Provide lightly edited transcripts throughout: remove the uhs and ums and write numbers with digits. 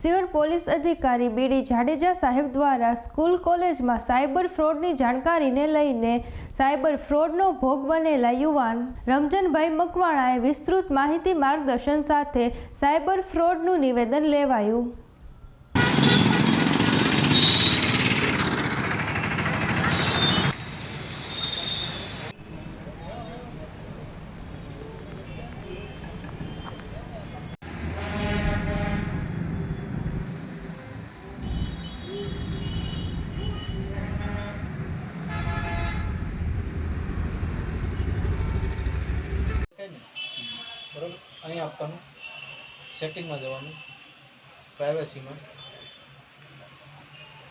સિયોર police અધિકારી બીડી જાડેજા સાહેબ દ્વારા સ્કૂલ કોલેજમાં સાયબર ફ્રોડની જાણકારીને લઈને સાયબર ફ્રોડનો ભોગ બનેલા યુવાન રમજનભાઈ મકવાણાએ વિસ્તૃત માહિતી માર્ગદર્શન સાથે સાયબર ફ્રોડનું નિવેદન લેવાયું। बराबर अँ आपका सेटिंग में जवा प्राइवेसी में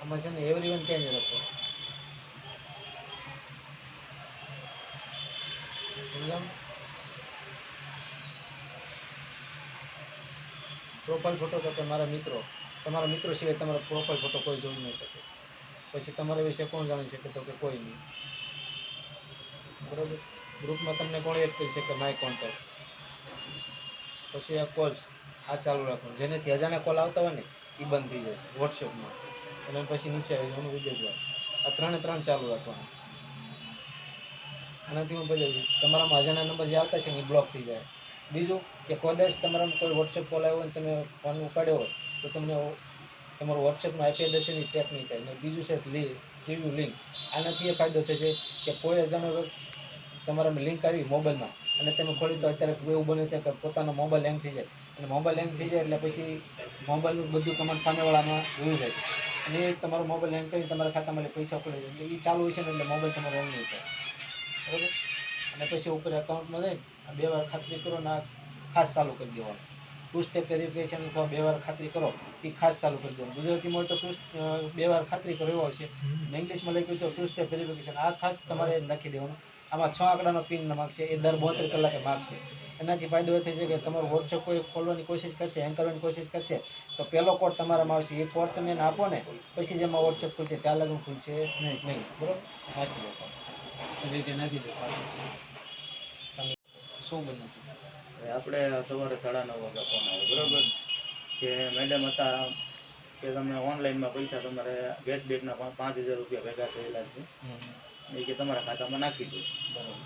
आम है एवरीवन क्या नहीं रखो प्रोफाइल फोटो तो तमारा मित्रों सिवाय तमारा प्रोफाइल फोटो कोई जोड़ी नहीं सके पछी तमारा विषय कोण जाणी सके तो कि कोई नहीं बराबर ग्रुप में तमने कोण एड करी सके माय कॉन्टेक्ट पछी आ कॉल्स आ चालू रखो जेने थी अजाणा कॉल आवता होय ने ई बंद थी जशे व्हाट्सएप में अने पछी नीचे आवी जवानुं विगतवार आ त्रणेय त्रण चालू रखवाना आनाथी हुं बदल तमारामां अजाणा नंबर जे आवता छे ने ब्लॉक थी जाए। बीजू कि कदाच तमारामां कोई व्हाट्सएप कॉल आव्यो अने तमे फोन उपाड्यो होय तो तमने तमारो व्हाट्सएपनो आईपी एड्रेस एनी ट्रेक नहीं थाय ने बीजू छे टीवी लिंक आनाथी ए फायदो थशे कि कोई अजाणो तमारामां लिंक आवी मोबाइलमां अने तमे खोली तो अत्यारे एवुं बने छे कि पोतानो मोबाइल हेंग थी जाय अने मोबाइल हेंग थी जाय एटले पछी मोबाइलनुं बधुं तमारे सामेवाळामां वही जाय अने तमारो मोबाइल हेंग करीने तमारा खातामां पैसा पड़ी जाय एटले ई चालू होय छे ने एटले मोबाइल तमारो हेंग नहीं थाय बराबर अने पछी उपर एकाउंटमां जईने बे वार खातरी करो ने खास चालू करी देवानुं टू स्टेप वेरिफिकेशन अथवा बे वार खातरी करो ए खास चालू कर देवानुं। गुजरातीमां तो बे वार खातरी करो एवो हशे ने इंग्लिशमां लख्युं तो टू स्टेप वेरिफिकेशन आ खास तमारे नाखी देवानुं। आमां 6 आंकड़ानो पिन मागशे ए दर 72 कलाके मागशे एनाथी फायदो ए थशे कि तमारुं व्हाट्सएप कोई खोलवानी कोशिश करशे हेंग करवानी कोशिश करशे तो पहेलो कोड तमारामां आवशे ए कोड तमे एने आपो ने पछी जेमां व्हाट्सएप खुलशे त्यां लगन खुलशे नहीं बरोबर नाखी दो ए रीते नाखी दो तमे शुं बन्युं આપણે સવારે 9:30 વાગે ફોન આવ્યો બરાબર કે મેડમ હતા કે તમે ઓનલાઈનમાં પૈસા તમારે ગેસ બેગના 5000 રૂપિયા ભેગા થયેલા છે એ કે તમારા ખાતામાં નાખી દો બરાબર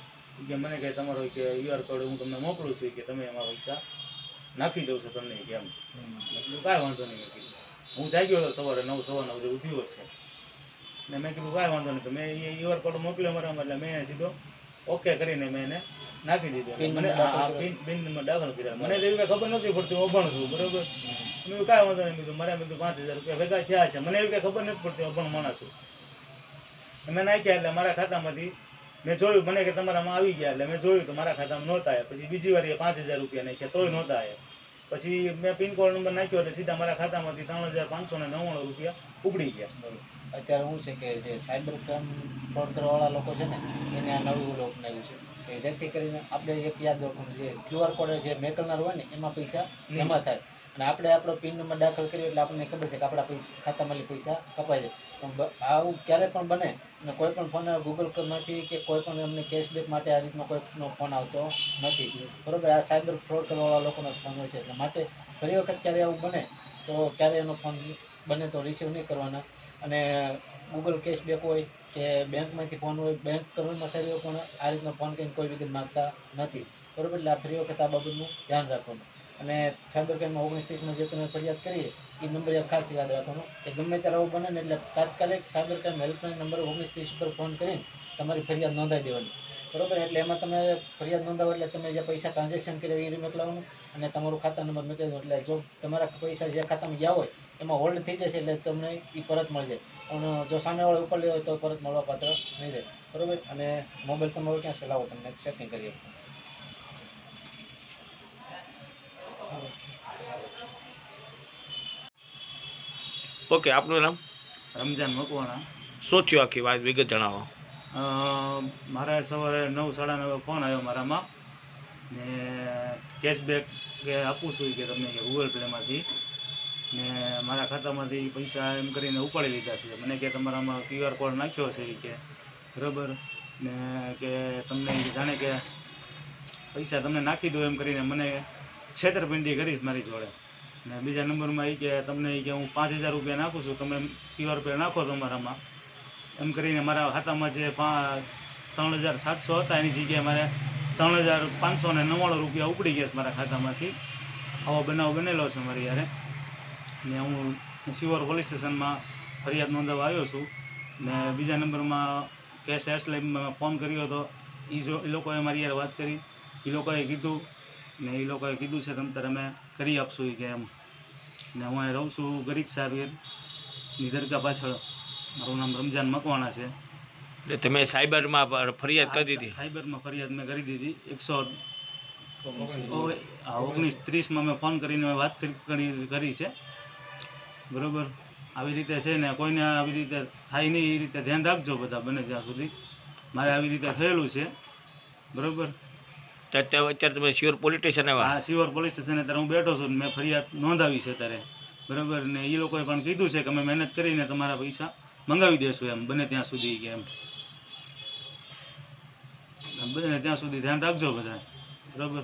કે મને કે તમારો કે યુઆર કોડ હું તમને મોકલું છું કે તમે એમાં પૈસા નાખી દઉં છું તમને કેમ એટલે કાંઈ વાંધો નહીં કીધું હું જાગ્યો હતો સવારે 9:15 જે ઉઠ્યો છે ને મેં કીધું કાંઈ વાંધો નહીં તો મેં એ યુઆર કોડ મોકલ્યો મારામાં એટલે મેં સીધો ઓકે કરીને મેં એને નાખી દીધો મને આ પિન નંબર દાખલ કર્યા મને તો એવી ખબર નથી પડતી અભણ છું બરોબર મેં કાંઈ વાંધો નહીં કીધું મારે મેં 5000 રૂપિયા ભેગા થયા છે મને એવી ખબર નથી પડતી અભણ માણસ છું મેં નાખ્યા એટલે મારા ખાતામાંથી મેં જોયું મને કે તમારામાં આવી ગયા એટલે મેં જોયું તો મારા ખાતામાં નહોતા આવ્યા પછી બીજી વાર એ 5000 રૂપિયા નાખ્યા તોય નહોતા આવ્યા પછી મેં પિનકોડ નંબર નાખ્યો એટલે સીધા મારા ખાતામાંથી 3599 રૂપિયા ઉગડી ગયા બરોબર અત્યારે શું છે કે જે સાયબર ક્રાઇમ ફ્રોડ કરવાવાળા લોકો છે ને એને આ નવું ઓલું અપનાવ્યું છે કે જેથી કરીને આપણે એક યાદ રાખવાનું જે ક્યુઆર કોડ જે મેકલનાર હોય ને એમાં પૈસા જમા થાય અને આપણે આપણો પિન નંબર દાખલ કર્યો એટલે આપણને ખબર છે કે આપણા પૈસા ખાતામાંથી પૈસા કપાઈ જાય પણ આવું ક્યારે પણ બને અને કોઈ પણ ફોન ગૂગલમાંથી કે કોઈ પણ અમને કેશબેક માટે આ રીતનો કોઈનો ફોન આવતો નથી બરાબર આ સાયબર ફ્રોડ કરવાવાળા લોકોનો ફોન હોય છે એટલે માટે ઘણી વખત ક્યારે આવું બને તો ક્યારે એનો ફોન બને તો રિસીવ નહીં કરવાના અને ગૂગલ કેશબેક હોય કે બેંકમાંથી ફોન હોય બેંક કર્મચારીઓ પણ આ રીતનો ફોન કરીને કોઈ વિગત માગતા નથી બરાબર એટલે આ ફરી વખત આ બાબતનું ધ્યાન રાખવાનું અને સાયબર ક્રાઇમમાં 2930 જે તમે ફરિયાદ કરીએ એ નંબર ખાસ યાદ રાખવાનો કે ગમે ત્યારે આવું બને ને એટલે તાત્કાલિક સાયબર ક્રાઇમ હેલ્પલાઇન નંબર 2930 પર ફોન કરીને તમારી ફરિયાદ નોંધાવી દેવાની બરાબર એટલે એમાં તમે ફરિયાદ નોંધાવો એટલે તમે જે પૈસા ટ્રાન્ઝેક્શન કર્યા એ રિમેક લાવવાનું અને તમારું ખાતા નંબર મૂકી દો એટલે જો તમારા પૈસા જે ખાતામાં ગયા હોય એમાં હોલ્ડ થઈ જશે એટલે તમને એ પરત મળી જાય પણ જો સામેવાળો ઉપર લે હોય તો પરત મળવા પાત્ર નહીં રહે બરાબર અને મોબાઈલ તમારો ક્યાં છે લાવો તમને સેટિંગ કરીએ ઓકે આપનું નામ રમજાન મકવાણા શું થયું આખી વાત વિગત જણાવો મારે સવારે 9:30 ફોન આવ્યો મારામાં ને કેશબેક કે આપું છું કે તમે ગૂગલ પેમાંથી ને મારા ખાતામાંથી પૈસા એમ કરીને ઉપાડી લીધા છે મને કે તમારામાં ક્યુઆર કોડ નાખ્યો છે કે બરાબર ને કે તમને જાણે કે પૈસા તમને નાખી દો એમ કરીને મને છેતરપિંડી કરી મારી જોડે ને બીજા નંબરમાં એ કે તમને એ કે હું 5000 રૂપિયા નાખું છું, તમે QR પે નાખો તમારામાં, એમ કરીને મારા ખાતામાં જે 3700 હતા એની જગ્યાએ મારે 3599 રૂપિયા ઉપડી ગયા છે મારા ખાતામાંથી. આવો બનાવ બનેલો છે મારી યારે, ને હું શિવોર પોલીસ સ્ટેશનમાં ફરિયાદ નોંધાવવા આવ્યો છું. ને બીજા નંબરમાં કેસ હેલ્પલાઇનમાં ફોન કર્યો હતો, એ લોકોએ મારી યારે વાત કરી, એ લોકોએ કીધું ને એ લોકોએ કીધું છે તમ તારે અમે કરી આપશું કે એમ. ને હું અહીં રહું છું ગરીબ સાહેબની દરગાહ પાછળ, મારું નામ રમજાન મકવાણા છે. એટલે તમે સાયબરમાં ફરિયાદ કરી દીધી? સાયબરમાં ફરિયાદ મેં કરી દીધી. 119-30માં મેં ફોન કરીને વાત કરી છે. બરાબર, આવી રીતે છે ને કોઈને આવી રીતે થાય નહીં એ રીતે ધ્યાન રાખજો બધા, બને ત્યાં સુધી. મારે આવી રીતે થયેલું છે. બરાબર, અત્યારે તમે શિવર પોલીસ સ્ટેશન આવ્યા? હા, શિવર પોલીસ સ્ટેશન અત્યારે હું બેઠો છું, મેં ફરિયાદ નોંધાવી છે અત્યારે. બરાબર, ને એ લોકોએ પણ કીધું છે કે અમે મહેનત કરીને તમારા પૈસા મંગાવી દઈશું એમ, બને ત્યાં સુધી કે એમ. બને ત્યાં સુધી ધ્યાન રાખજો બધા. બરાબર.